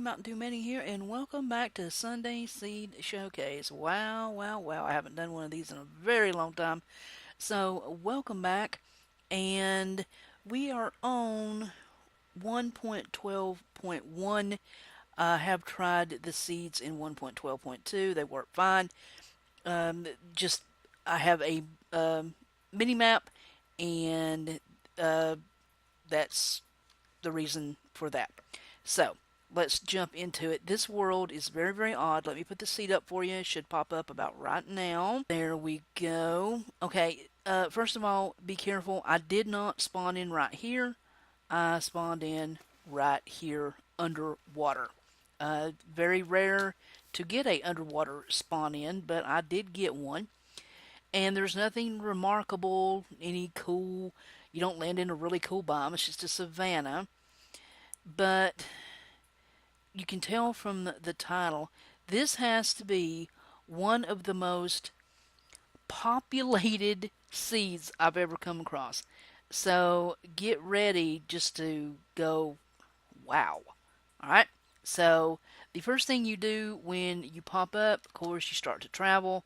Mntdewmania here, and welcome back to Sunday Seed Showcase. Wow, wow, wow. I haven't done one of these in a very long time. So, welcome back, and we are on 1.12.1. I have tried the seeds in 1.12.2. They work fine. Just, I have a mini map, and uh, that's the reason for that. So, let's jump into it. This world is very, very odd. Let me put the seed up for you. It should pop up about right now. There we go. Okay, first of all, be careful. I did not spawn in right here. I spawned in right here underwater. Very rare to get a underwater spawn in, but I did get one. And there's nothing remarkable, any cool. You don't land in a really cool biome. It's just a savanna. But you can tell from the title, this has to be one of the most populated seeds I've ever come across. So get ready just to go, wow. Alright, so the first thing you do when you pop up, of course, you start to travel,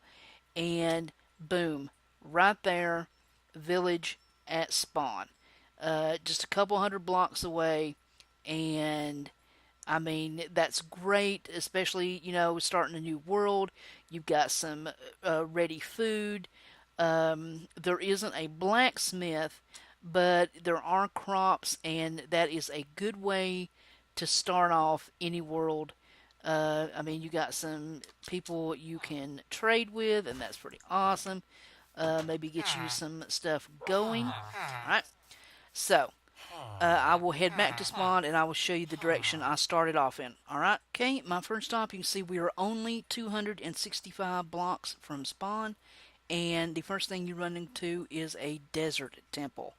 and boom, right there, village at spawn. Just a couple hundred blocks away, and I mean, that's great, especially, starting a new world. You've got some ready food. There isn't a blacksmith, but there are crops, and that is a good way to start off any world. I mean, you got some people you can trade with, and that's pretty awesome. Maybe get you some stuff going. All right. So, I will head back to spawn and I will show you the direction I started off in. Alright, okay, my first stop, you can see we are only 265 blocks from spawn, and the first thing you run into is a desert temple.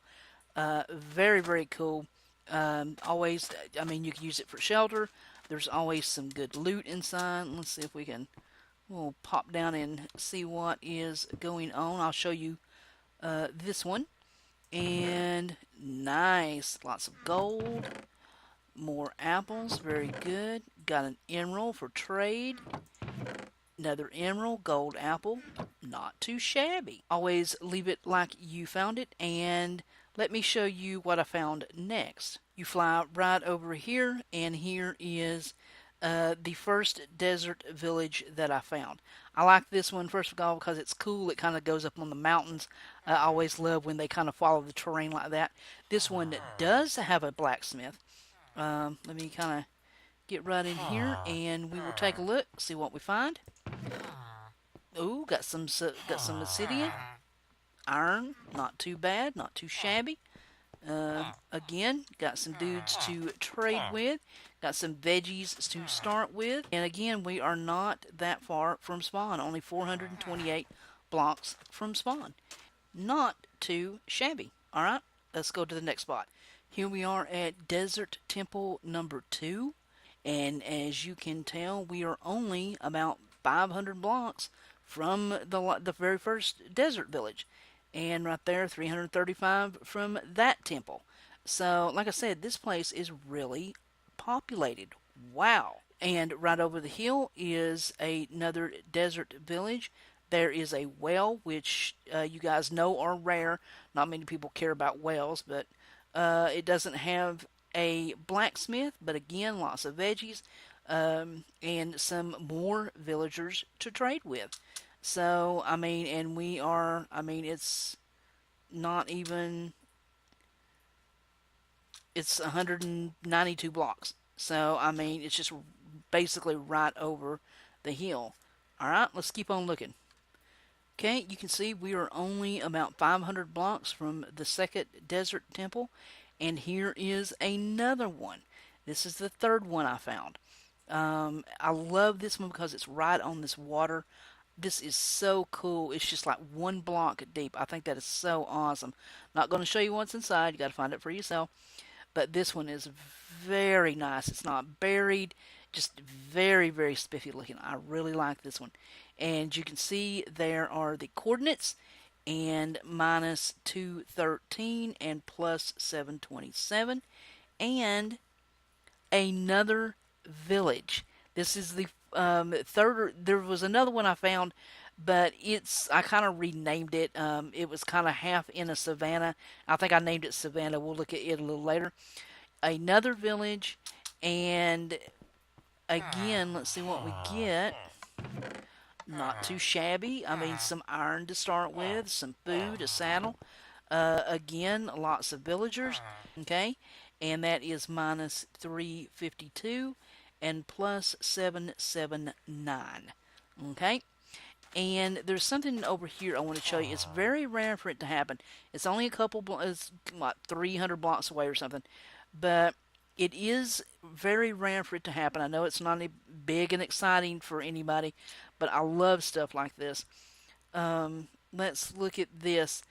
Very, very cool. Always, I mean, you can use it for shelter. There's always some good loot inside. Let's see if we'll pop down and see what is going on. I'll show you this one. And nice, lots of gold, more apples, very good. Got an emerald for trade, another emerald, gold apple, not too shabby. Always leave it like you found it, and let me show you what I found next. You fly right over here, and here is the first desert village that I found. I like this one, first of all, because it's cool. It kind of goes up on the mountains. I always love when they kind of follow the terrain like that. This one does have a blacksmith. Let me kind of get right in here, and we will take a look, see what we find. Ooh, got some obsidian. Iron, not too bad, not too shabby. Again, got some dudes to trade with. Got some veggies to start with. And again, we are not that far from spawn. Only 428 blocks from spawn. Not too shabby. Alright, let's go to the next spot. Here we are at Desert Temple number 2. And as you can tell, we are only about 500 blocks from the very first desert village. And right there, 335 from that temple. So, like I said, this place is really populated. Wow. And right over the hill is another desert village. There is a well, which you guys know are rare. Not many people care about wells, but it doesn't have a blacksmith. But again, lots of veggies and some more villagers to trade with. So, I mean, and it's not even, it's 192 blocks. So, I mean, it's just basically right over the hill. Alright, let's keep on looking. Okay, you can see we are only about 500 blocks from the second desert temple. And here is another one. This is the third one I found. I love this one because it's right on this water. This is so cool. It's just like one block deep. I think that is so awesome. Not going to show you what's inside. You got to find it for yourself. But this one is very nice. It's not buried. Just very, very spiffy looking. I really like this one. And you can see there are the coordinates. And minus 213 and plus 727. And another Village. This is the third. There was another one I found, but I kind of renamed it. It was kind of half in a savannah. I think I named it Savannah. We'll look at it a little later. Another village, and again, let's see what we get. Not too shabby. I mean, some iron to start with, some food, a saddle. Again, lots of villagers. Okay, and that is minus 352 and plus 779. Okay, and there's something over here I want to show you. It's very rare for it to happen. It's only a couple, it's like 300 blocks away or something, but it is very rare for it to happen. I know it's not big and exciting for anybody, but I love stuff like this. Let's look at this.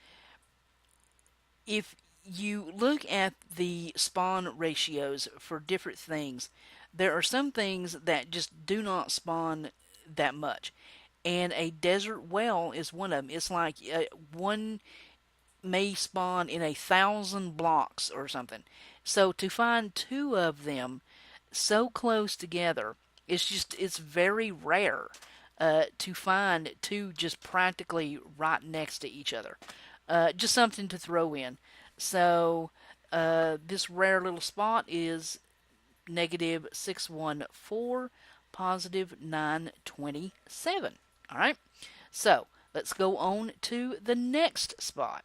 If you look at the spawn ratios for different things, there are some things that just do not spawn that much. And a desert well is one of them. It's like one may spawn in 1,000 blocks or something. So to find two of them so close together, it's very rare to find two just practically right next to each other. Just something to throw in. So this rare little spot is negative 614, positive 927. All right. So let's go on to the next spot.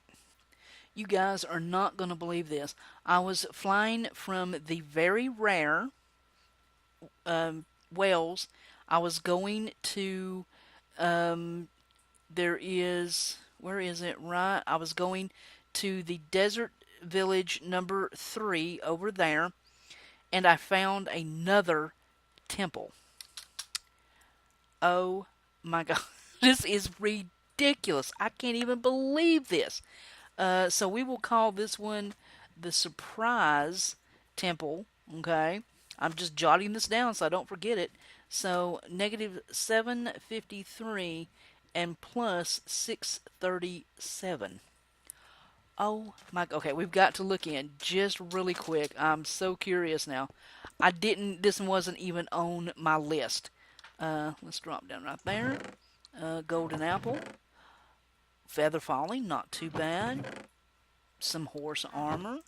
You guys are not going to believe this. I was flying from the very rare wells. I was going to, there is, where is it? Right. I was going to the desert village number 3 over there, and I found another temple. Oh my God. This is ridiculous. I can't even believe this. So we will call this one the Surprise Temple. Okay. I'm just jotting this down so I don't forget it. So negative 753 and plus 637. Oh my, okay, we've got to look in just really quick. I'm so curious now. This one wasn't even on my list. Let's drop down right there. Golden apple. Feather falling, not too bad. Some horse armor.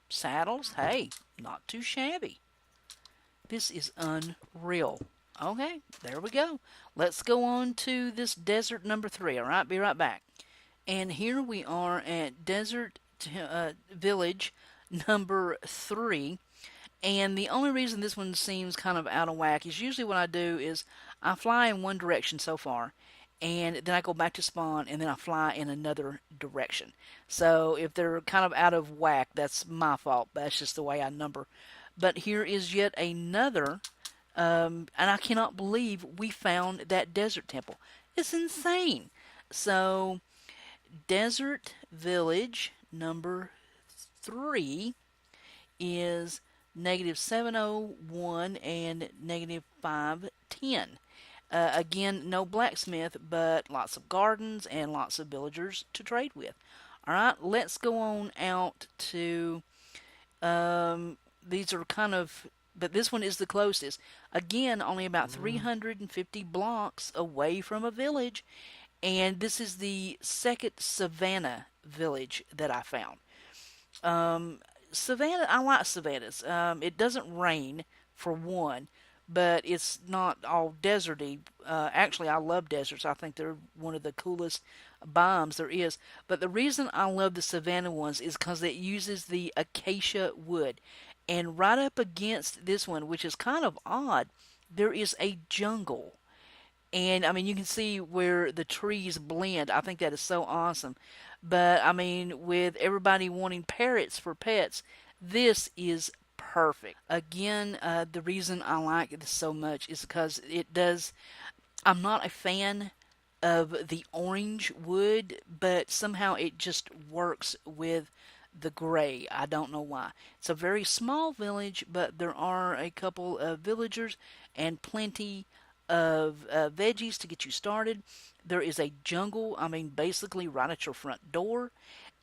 Saddles, hey, not too shabby. This is unreal. Okay, there we go. Let's go on to this desert number 3, alright? Be right back. And here we are at desert village number 3. And the only reason this one seems kind of out of whack is usually what I do is I fly in one direction so far, and then I go back to spawn, and then I fly in another direction. So if they're kind of out of whack, that's my fault. That's just the way I number. But here is yet another, and I cannot believe we found that desert temple. It's insane. So, desert village number 3 is negative 701 and negative 510. Again, no blacksmith, but lots of gardens and lots of villagers to trade with. Alright, let's go on out to, these are kind of, but this one is the closest. Again, only about 350 blocks away from a village, and this is the second Savannah village that I found. Savannah, I like savannas. It doesn't rain, for one, but it's not all deserty. Actually, I love deserts. I think they're one of the coolest biomes there is. But the reason I love the savannah ones is because it uses the acacia wood. And right up against this one, which is kind of odd, there is a jungle. And I mean, you can see where the trees blend. I think that is so awesome. But I mean, with everybody wanting parrots for pets, this is perfect. Again, the reason I like this so much is because it does. I'm not a fan of the orange wood, but somehow it just works with the gray. I don't know why. It's a very small village, but there are a couple of villagers and plenty of veggies to get you started. There is a jungle, I mean, basically right at your front door.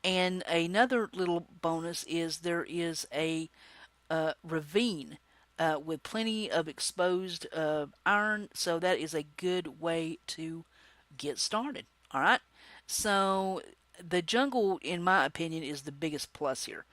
And another little bonus is there is a ravine with plenty of exposed iron, so that is a good way to get started. All right. So the jungle, in my opinion, is the biggest plus here.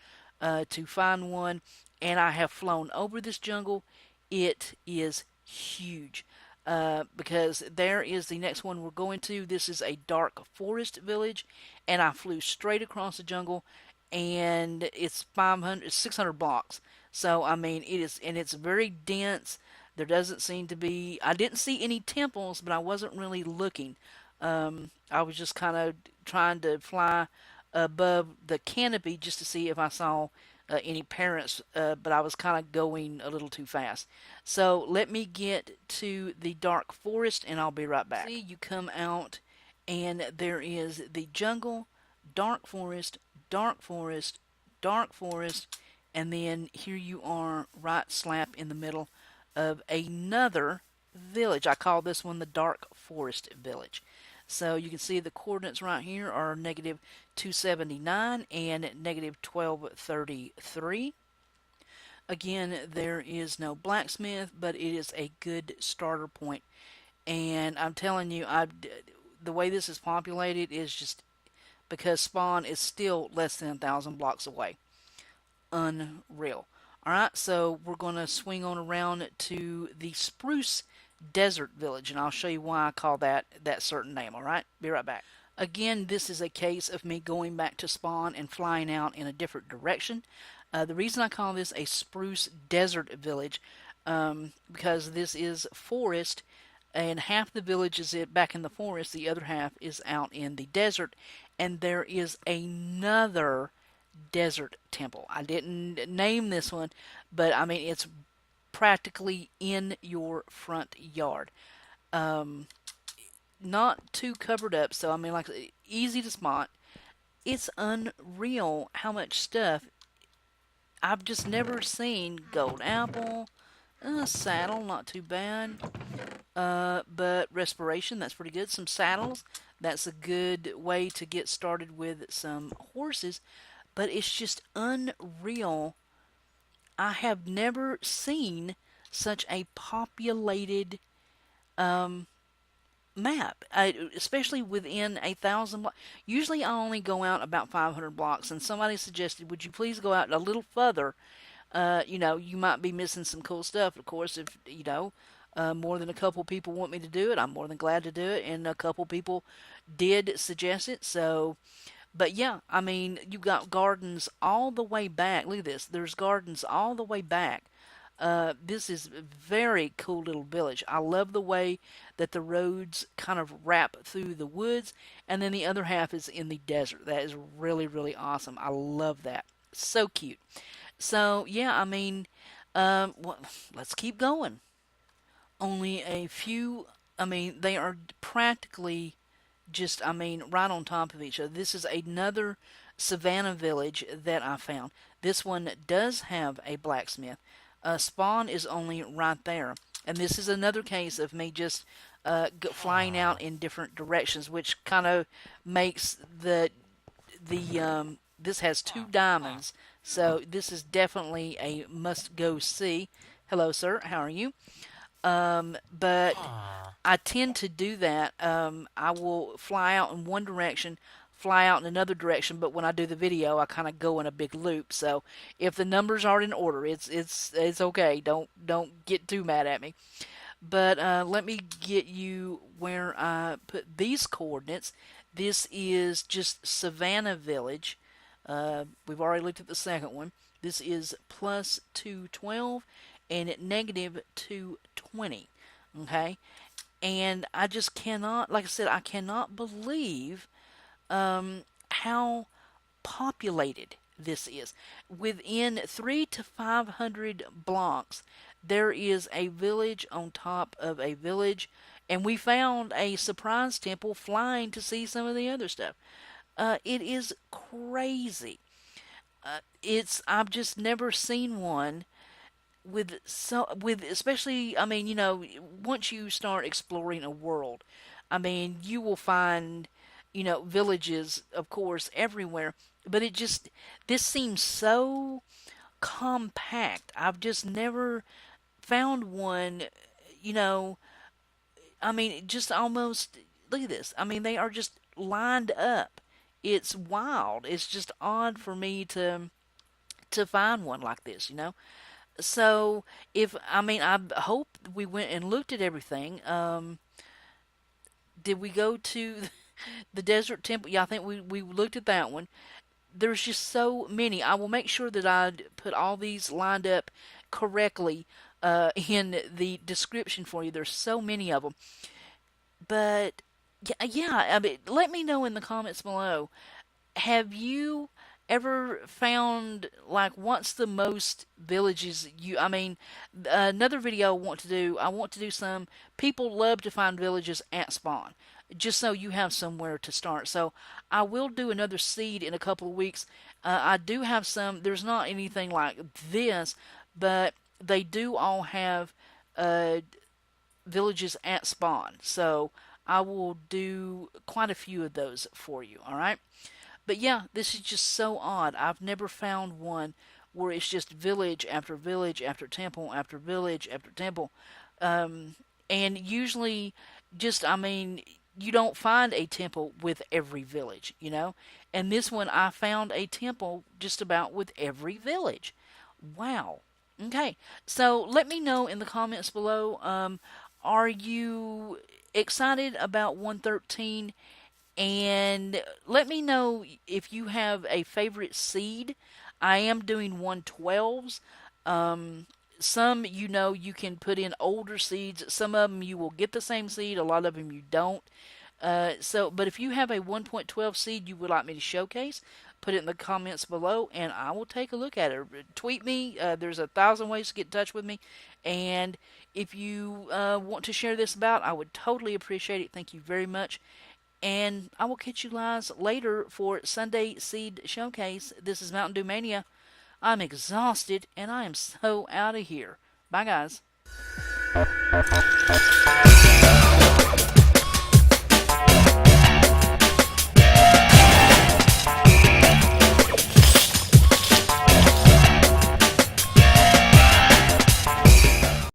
To find one, and I have flown over this jungle. It is huge. Because there is the next one we're going to. This is a dark forest village, and I flew straight across the jungle, and it's 600 blocks. So I mean, it is, and it's very dense. There doesn't seem to be. I didn't see any temples, but I wasn't really looking. I was just kind of trying to fly above the canopy just to see if I saw any parents, but I was kind of going a little too fast. So let me get to the dark forest and I'll be right back. See, you come out and there is the jungle, dark forest, dark forest, dark forest, and then here you are right slap in the middle of another village. I call this one the dark forest village. So you can see the coordinates right here are negative 279 and negative 1233. Again, there is no blacksmith, but it is a good starter point. And I'm telling you, the way this is populated is just because spawn is still less than 1,000 blocks away. Unreal. Alright, so we're going to swing on around to the Spruce Desert Village, and I'll show you why I call that certain name. Alright, be right back. Again, this is a case of me going back to spawn and flying out in a different direction. The reason I call this a Spruce Desert Village, because this is forest, and half the village is back in the forest, the other half is out in the desert, and there is another desert temple. I didn't name this one, but I mean it's practically in your front yard. Not too covered up, so I mean like easy to spot. It's unreal how much stuff. I've just never seen gold apple, saddle, not too bad. But respiration, that's pretty good. Some saddles, that's a good way to get started with some horses. But it's just unreal. I have never seen such a populated map, especially within 1,000 blocks. Usually I only go out about 500 blocks, and somebody suggested, would you please go out a little further? You might be missing some cool stuff. Of course, if, more than a couple people want me to do it, I'm more than glad to do it, and a couple people did suggest it, so... But yeah, I mean, you've got gardens all the way back. Look at this. There's gardens all the way back. This is a very cool little village. I love the way that the roads kind of wrap through the woods, and then the other half is in the desert. That is really, really awesome. I love that. So cute. So, yeah, I mean, well, let's keep going. Only a few, I mean, they are practically just, I mean, right on top of each other. This is another savannah village that I found. This one does have a blacksmith. Spawn is only right there. And this is another case of me just flying out in different directions, which kind of makes this has 2 diamonds. So this is definitely a must-go see. Hello, sir. How are you? But I tend to do that. I will fly out in one direction, fly out in another direction, but when I do the video, I kind of go in a big loop. So if the numbers aren't in order, it's okay. Don't get too mad at me. But let me get you where I put these coordinates. This is just Savannah Village. We've already looked at the second one. This is plus 212 and at negative 220. Okay? And I just cannot, like I said, I cannot believe how populated this is. Within 300 to 500 blocks, there is a village on top of a village, and we found a surprise temple flying to see some of the other stuff. It is crazy. I've just never seen one with especially, I mean, once you start exploring a world, I mean, you will find, villages, of course, everywhere, but this seems so compact. I've just never found one, you know, I mean, just almost, look at this. I mean, they are just lined up. It's wild. It's just odd for me to find one like this, you know? So, if, I mean, I hope we went and looked at everything. Did we go to the desert temple? Yeah, I think we looked at that one. There's just so many. I will make sure that I put all these lined up correctly in the description for you. There's so many of them. But yeah, I mean, let me know in the comments below. Have you ever found, like, what's the most villages you, I mean, another video I want to do some, people love to find villages at spawn, just so you have somewhere to start. So I will do another seed in a couple of weeks. I do have some, there's not anything like this, but they do all have uh, villages at spawn. So I will do quite a few of those for you, alright? But yeah, this is just so odd. I've never found one where it's just village after village after temple after village after temple. Um, and usually, just, I mean, you don't find a temple with every village, you know? And this one, I found a temple just about with every village. Wow. Okay, so let me know in the comments below. Are you excited about 113? And let me know if you have a favorite seed. I am doing 112s. Some, you know, you can put in older seeds. Some of them you will get the same seed. A lot of them you don't. But if you have a 1.12 seed you would like me to showcase, put it in the comments below, and I will take a look at it. Tweet me. There's 1,000 ways to get in touch with me. And if you want to share this about, I would totally appreciate it. Thank you very much. And I will catch you guys later for Sunday Seed Showcase. This is Mntdewmania. I'm exhausted, and I am so out of here. Bye, guys.